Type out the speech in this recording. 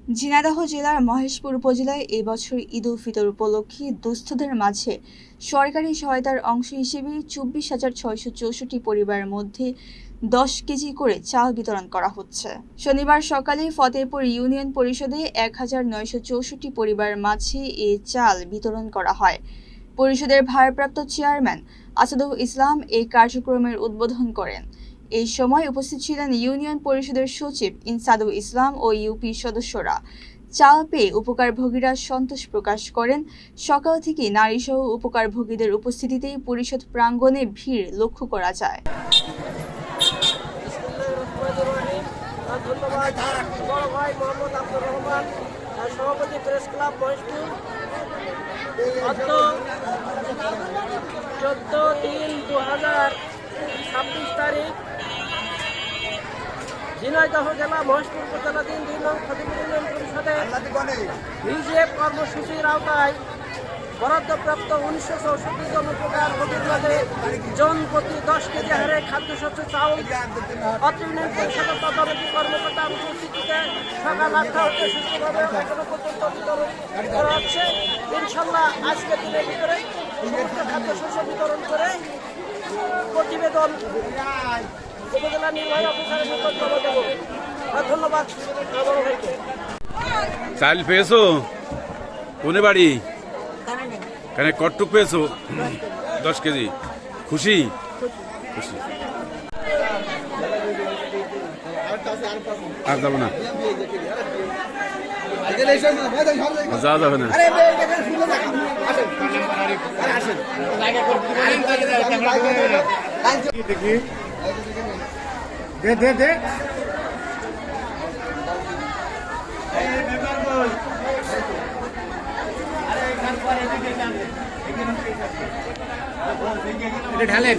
ঝিনাইদহ জেলার মহেশপুর উপজেলায় এ বছর ঈদ উল ফিতর উপলক্ষে দুস্থদের মাঝে সরকারি সহায়তার অংশ হিসেবে ২৪,৬৬৪ পরিবারের মধ্যে ১০ কেজি করে চাল বিতরণ করা হচ্ছে। শনিবার সকালে ফতেপুর ইউনিয়ন পরিষদে ১,৯৬৪ পরিবারের মাঝে এ চাল বিতরণ করা হয়। পরিষদের ভারপ্রাপ্ত চেয়ারম্যান আসাদুল ইসলাম এই কার্যক্রমের উদ্বোধন করেন। এই সময় উপস্থিত ছিলেন ইউনিয়ন পরিষদের সচিব ইনসাদুল ইসলাম ও ইউপি সদস্যরা। চাল পেয়ে উপকারভোগীরা সন্তোষ প্রকাশ করেন। সকাল থেকে নারীসহ উপকারভোগীদের উপস্থিতিতে পরিষদ প্রাঙ্গণে ভিড় লক্ষ্য করা যায়। সভাপতি প্রেস ক্লাব মহেশপুর 14/3/2026 তারিখ ঝিনাইদহ জেলা মহেশপুর উপজেলাধীন ২ নং ফতেপুর ইউনিয়ন পরিষদের ভিজিএফ কর্মসূচির আওতায় বরাদ্দপ্রাপ্ত ১৯৬৪ জন উপকারভোগীর মধ্যে জন প্রতি ১০ কেজি হারে খাদ্যশস্য চাউল অত্র ইউনিয়ন পরিষদের তদারকি কর্মকর্তার উপস্থিতিতে সকাল ৮টা হতে সুস্থভাবে এখনো পর্যন্ত বিতরণ করা হচ্ছে। ইনশাল্লাহ আজকে দিনের ভিতরে সমস্ত খাদ্যশস্য বিতরণ করে প্রতিবেদন উপজেলা নির্বাহী অফিসারের নিকট জমা দেব। ধন্যবাদ বড় ভাইকে। চাল পেয়েছো? কোনে বাড়ি? কেন কটটুক পেয়েছো? 10 কেজি। খুশি? খুশি। আর যাবো না, যাওয়া যাবে না। দে ঢালেন।